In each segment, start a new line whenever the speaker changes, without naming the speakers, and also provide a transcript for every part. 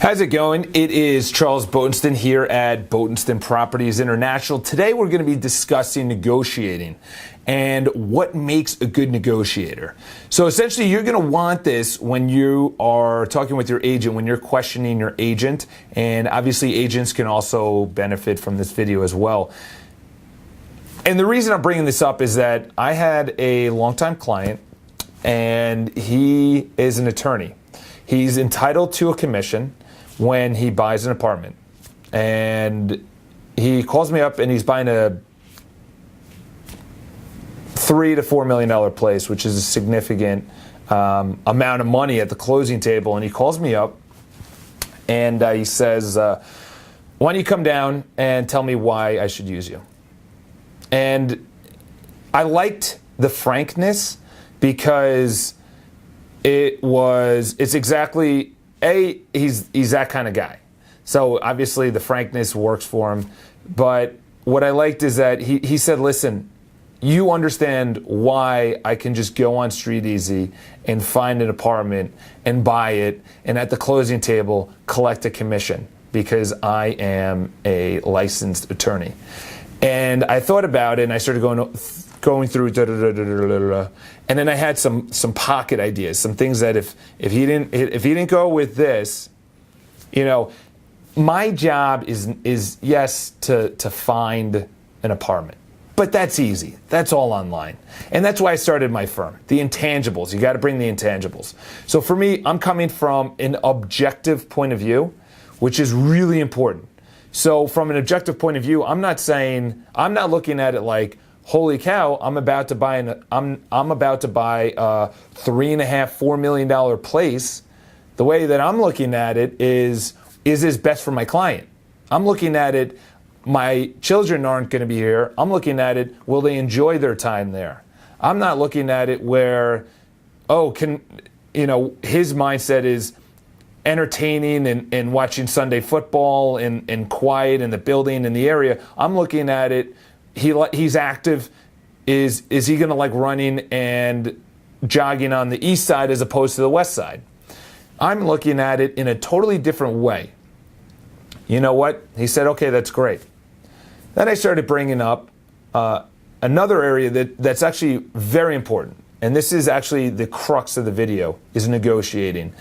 How's it going? It is Charles Botensten here at Botensten Properties International. Today we're going to be discussing negotiating and what makes a good negotiator. So essentially you're going to want this when you are talking with your agent, when you're questioning your agent, and obviously agents can also benefit from this video as well. And the reason I'm bringing this up is that I had a longtime client and he is an attorney. He's entitled to a commission when he buys an apartment. And he calls me up and he's buying a $3 to $4 million place, which is a significant amount of money at the closing table. And he calls me up and he says, why don't you come down and tell me why I should use you? And I liked the frankness because it's exactly, he's that kind of guy. So obviously the frankness works for him. But what I liked is that he said, listen, you understand why I can just go on Street Easy and find an apartment and buy it and at the closing table collect a commission because I am a licensed attorney. And I thought about it and I started going through and then I had some pocket ideas, some things that if he didn't go with this, my job is yes to find an apartment. But that's easy. That's all online. And that's why I started my firm. The intangibles. You got to bring the intangibles. So for me, I'm coming from an objective point of view, which is really important. So from an objective point of view, I'm not looking at it like, holy cow, I'm about to buy a $3.5, $4 million place. The way that I'm looking at it is this best for my client? I'm looking at it, my children aren't going to be here. I'm looking at it, will they enjoy their time there? I'm not looking at it where, his mindset is entertaining and watching Sunday football and quiet in the building in the area. I'm looking at it, he's active. Is he going to like running and jogging on the east side as opposed to the west side? I'm looking at it in a totally different way. You know what? He said, okay, that's great. Then I started bringing up another area that's actually very important. And this is actually the crux of the video, is negotiating.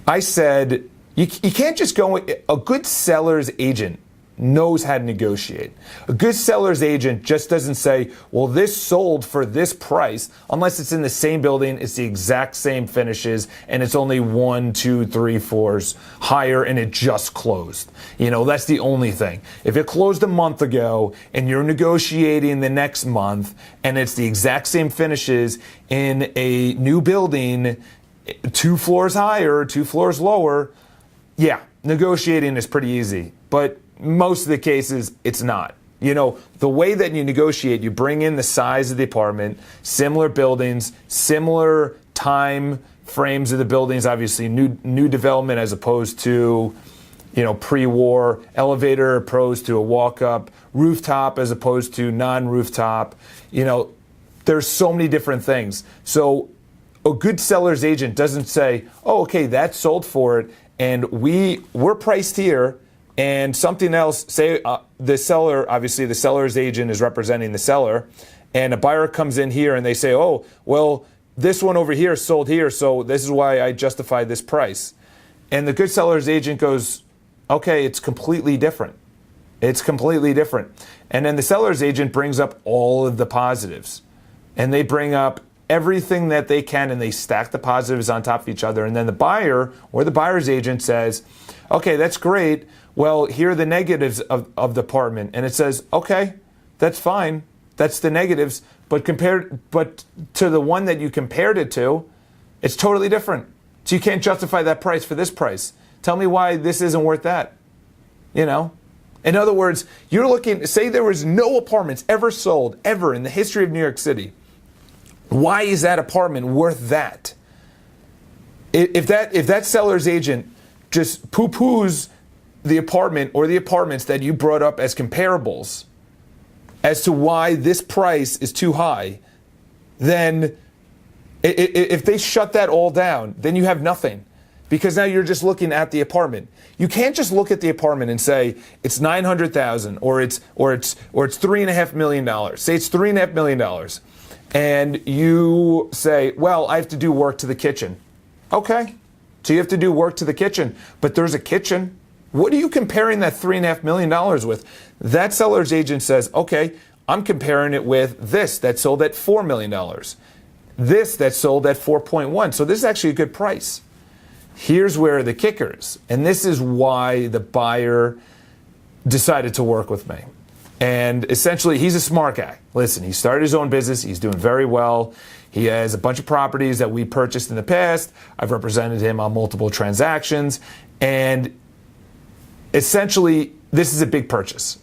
I said, you can't just go, a good seller's agent knows how to negotiate. A good seller's agent just doesn't say, well, this sold for this price, unless it's in the same building, it's the exact same finishes, and it's only 1, 2, 3 floors higher, and it just closed. That's the only thing. If it closed a month ago, and you're negotiating the next month, and it's the exact same finishes in a new building, 2 floors higher, 2 floors lower, yeah, negotiating is pretty easy. But most of the cases, it's not. The way that you negotiate, you bring in the size of the apartment, similar buildings, similar time frames of the buildings, obviously new development as opposed to, pre-war, elevator opposed to a walk-up, rooftop as opposed to non-rooftop. There's so many different things. So a good seller's agent doesn't say, oh, okay, that's sold for it, and we're priced here, and something else, say the seller, obviously the seller's agent is representing the seller, and a buyer comes in here and they say, oh, well, this one over here sold here, so this is why I justify this price. And the good seller's agent goes, okay, it's completely different. It's completely different. And then the seller's agent brings up all of the positives, and they bring up everything that they can, and they stack the positives on top of each other. And then the buyer or the buyer's agent says, okay, that's great. Well, here are the negatives of the apartment. And it says, okay, that's fine. That's the negatives. But to the one that you compared it to, it's totally different. So you can't justify that price for this price. Tell me why this isn't worth that. In other words, you're looking, say there was no apartments ever sold, ever in the history of New York City. Why is that apartment worth that? If that seller's agent just poo-poos the apartment or the apartments that you brought up as comparables as to why this price is too high, then if they shut that all down, then you have nothing. because now you're just looking at the apartment. You can't just look at the apartment and say it's $900,000 or it's $3.5 million. Say it's $3.5 million, and you say, well, I have to do work to the kitchen. Okay, so you have to do work to the kitchen, but there's a kitchen. What are you comparing that $3.5 million with? That seller's agent says, okay, I'm comparing it with this that sold at $4 million. This that sold at 4.1. So this is actually a good price. Here's where the kicker is. And this is why the buyer decided to work with me. And essentially, he's a smart guy. Listen, he started his own business. He's doing very well. He has a bunch of properties that we purchased in the past. I've represented him on multiple transactions. And essentially, this is a big purchase.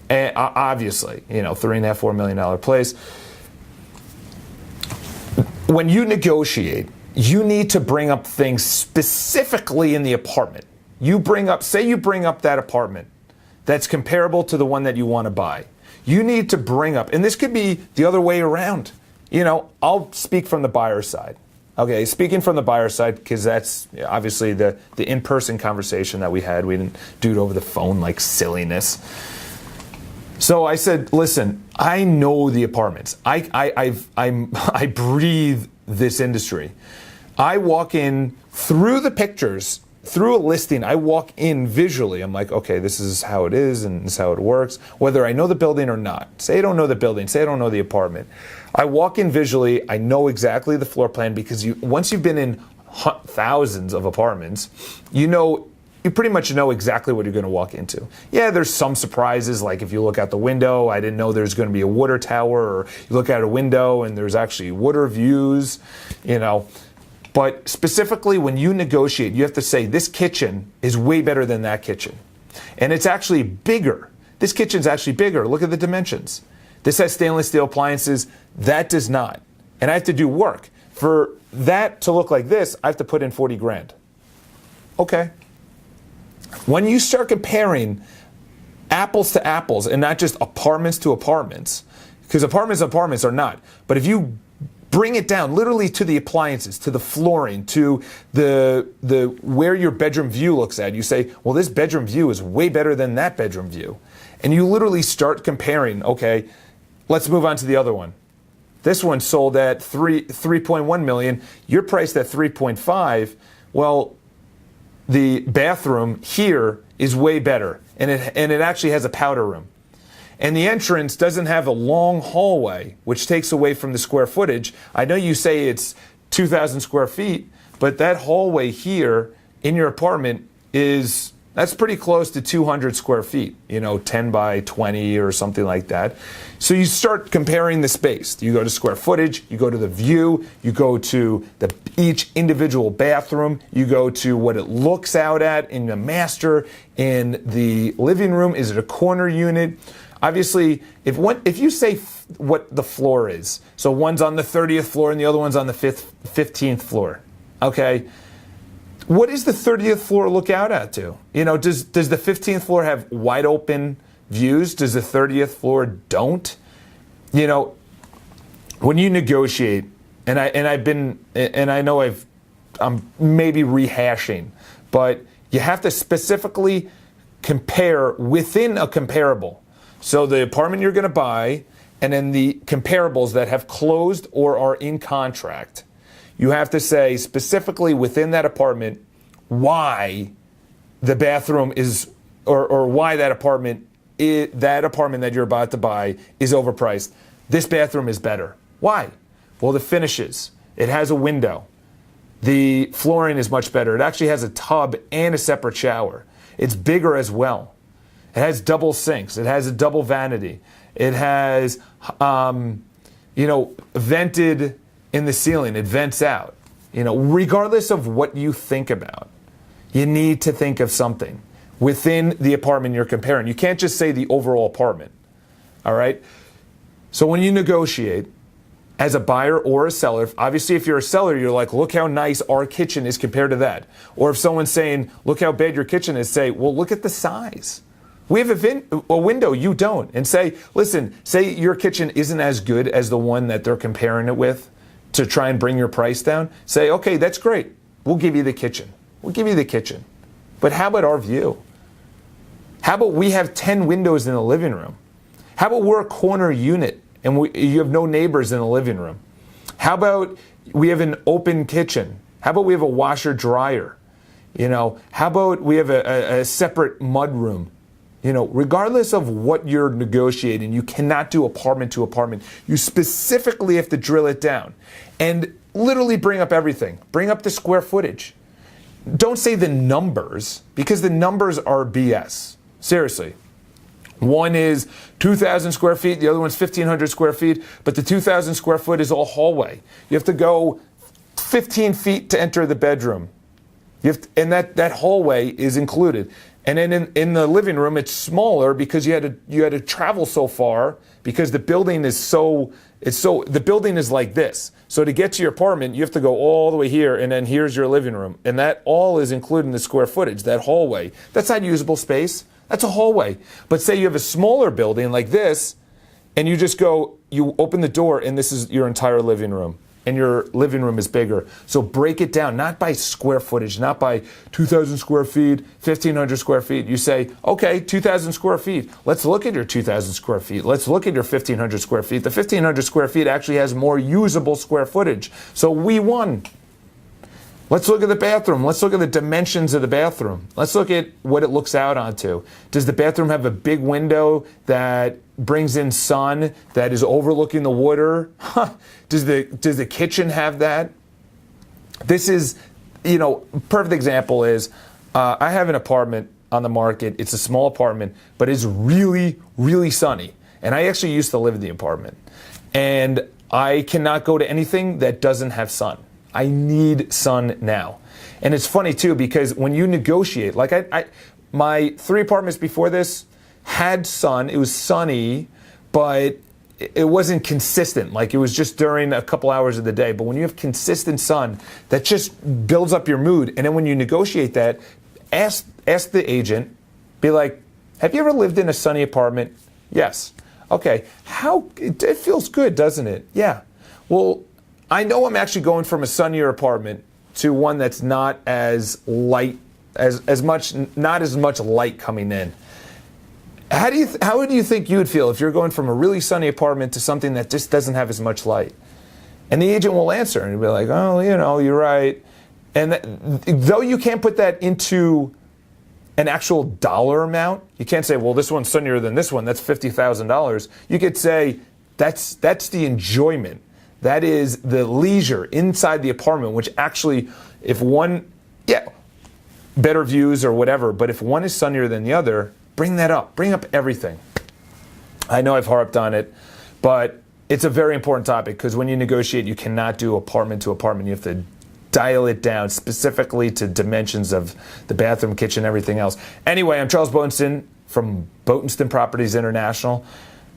And obviously, $3.5–4 million place. When you negotiate, you need to bring up things specifically in the apartment. Say you bring up that apartment that's comparable to the one that you want to buy. You need to bring up, and this could be the other way around. I'll speak from the buyer's side. Okay, speaking from the buyer's side, because that's obviously the in-person conversation that we had. We didn't do it over the phone like silliness. So I said, listen, I know the apartments. I breathe this industry. I walk in through the pictures, through a listing. I walk in visually. I'm like, okay, this is how it is and this is how it works, whether I know the building or not. Say I don't know the building. Say I don't know the apartment. I walk in visually. I know exactly the floor plan because once you've been in thousands of apartments, you pretty much know exactly what you're going to walk into. Yeah, there's some surprises, like if you look out the window, I didn't know there's going to be a water tower, or you look out a window and there's actually water views, But specifically when you negotiate, you have to say this kitchen is way better than that kitchen. And it's actually bigger. This kitchen's actually bigger. Look at the dimensions. This has stainless steel appliances. That does not. And I have to do work. For that to look like this, I have to put in 40 grand. Okay. When you start comparing apples to apples and not just apartments to apartments, because apartments to apartments are not, but if you bring it down literally to the appliances, to the flooring, to the where your bedroom view looks at, you say, well, this bedroom view is way better than that bedroom view. And you literally start comparing, okay, let's move on to the other one. This one sold at 3.1 million. You're priced at 3.5. Well, the bathroom here is way better, and it actually has a powder room. And the entrance doesn't have a long hallway, which takes away from the square footage. I know you say it's 2,000 square feet, but that hallway here in your apartment that's pretty close to 200 square feet, 10 by 20 or something like that. So you start comparing the space. You go to square footage, you go to the view, you go to each individual bathroom, you go to what it looks out at in the master, in the living room. Is it a corner unit? Obviously, if you say what the floor is, so one's on the 30th floor and the other one's on the 15th floor, okay? What does the 30th floor look out at to? Does the 15th floor have wide open views? Does the 30th floor don't? When you negotiate, and I know I'm maybe rehashing, but you have to specifically compare within a comparable. So the apartment you're going to buy, and then the comparables that have closed or are in contract. You have to say specifically within that apartment why the bathroom is, or why that apartment that you're about to buy is overpriced. This bathroom is better. Why? Well, the finishes. It has a window. The flooring is much better. It actually has a tub and a separate shower. It's bigger as well. It has double sinks. It has a double vanity. It has, vented in the ceiling. It vents out. Regardless of what you think about, you need to think of something within the apartment you're comparing. You can't just say the overall apartment. All right? So when you negotiate as a buyer or a seller, obviously if you're a seller, you're like, look how nice our kitchen is compared to that. Or if someone's saying, look how bad your kitchen is, say, well, look at the size. We have a window, you don't. And say, listen, say your kitchen isn't as good as the one that they're comparing it with to try and bring your price down. Say, okay, that's great. We'll give you the kitchen. we'll give you the kitchen. But how about our view? How about we have 10 windows in the living room? How about we're a corner unit and you have no neighbors in the living room? How about we have an open kitchen? How about we have a washer dryer? How about we have a separate mud room? Regardless of what you're negotiating, you cannot do apartment to apartment. You specifically have to drill it down and literally bring up everything. Bring up the square footage. Don't say the numbers, because the numbers are BS. Seriously. One is 2,000 square feet, the other one's 1,500 square feet, but the 2,000 square foot is all hallway. You have to go 15 feet to enter the bedroom. And that hallway is included. And then in the living room, it's smaller because you had to travel so far, because the building is the building is like this. So to get to your apartment, you have to go all the way here, and then here's your living room. And that all is included in the square footage, that hallway. That's not usable space. That's a hallway. But say you have a smaller building like this, and you open the door, and this is your entire living room. And your living room is bigger. So break it down, not by square footage, not by 2,000 square feet, 1,500 square feet. You say, okay, 2,000 square feet. Let's look at your 2,000 square feet. Let's look at your 1,500 square feet. The 1,500 square feet actually has more usable square footage. So we won. Let's look at the bathroom. Let's look at the dimensions of the bathroom. Let's look at what it looks out onto. Does the bathroom have a big window that brings in sun, that is overlooking the water? Does the kitchen have that? This is, perfect example is, I have an apartment on the market. It's a small apartment, but it's really, really sunny. And I actually used to live in the apartment. And I cannot go to anything that doesn't have sun. I need sun now. And it's funny too, because when you negotiate, like my 3 apartments before this had sun, it was sunny, but it wasn't consistent. Like it was just during a couple hours of the day. But when you have consistent sun, that just builds up your mood. And then when you negotiate that, ask the agent, be like, have you ever lived in a sunny apartment? Yes. Okay. It feels good, doesn't it? Yeah. Well, I know I'm actually going from a sunnier apartment to one that's not as light, not as much light coming in. How do you think you would feel if you're going from a really sunny apartment to something that just doesn't have as much light? And the agent will answer and he'll be like, oh, you're right. And though you can't put that into an actual dollar amount, you can't say, well, this one's sunnier than this one, that's $50,000. You could say that's the enjoyment. That is the leisure inside the apartment, which actually, if one, better views or whatever, but if one is sunnier than the other, bring that up. Bring up everything. I know I've harped on it, but it's a very important topic, because when you negotiate, you cannot do apartment to apartment. You have to dial it down specifically to dimensions of the bathroom, kitchen, everything else. Anyway, I'm Charles Botensten from Botensten Properties International.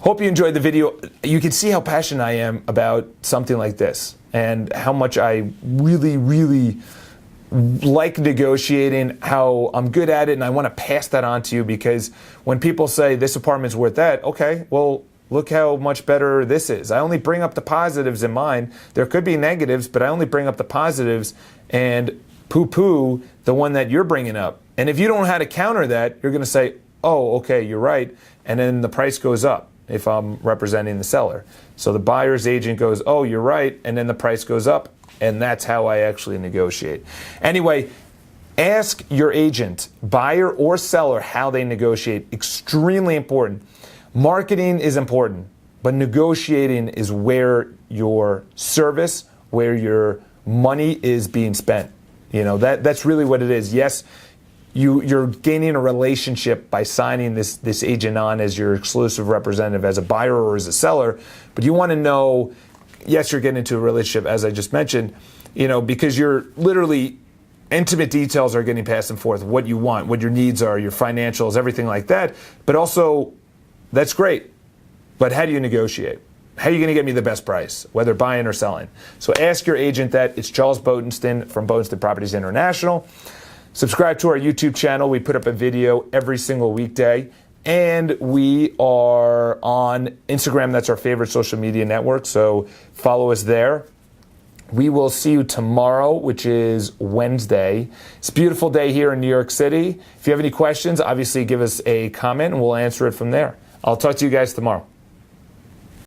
Hope you enjoyed the video. You can see how passionate I am about something like this and how much I really, really like negotiating, how I'm good at it, and I want to pass that on to you, because when people say this apartment's worth that, okay, well, look how much better this is. I only bring up the positives in mine. There could be negatives, but I only bring up the positives and poo-poo the one that you're bringing up. And if you don't know how to counter that, you're going to say, oh, okay, you're right, and then the price goes up if I'm representing the seller. So the buyer's agent goes, oh, you're right, and then the price goes up, and that's how I actually negotiate. Anyway, ask your agent, buyer or seller, how they negotiate. Extremely important. Marketing is important, but negotiating is where your service, where your money is being spent. That's really what it is. Yes, you're gaining a relationship by signing this agent on as your exclusive representative, as a buyer or as a seller, but you want to know, yes, you're getting into a relationship, as I just mentioned, because you're literally, intimate details are getting passed and forth, what you want, what your needs are, your financials, everything like that. But also, that's great, but how do you negotiate? How are you going to get me the best price, whether buying or selling? So ask your agent that. It's Charles Botensten from Botensten Properties International. Subscribe to our YouTube channel. We put up a video every single weekday. And we are on Instagram. That's our favorite social media network. So follow us there. We will see you tomorrow, which is Wednesday. It's a beautiful day here in New York City. If you have any questions, obviously give us a comment and we'll answer it from there. I'll talk to you guys tomorrow.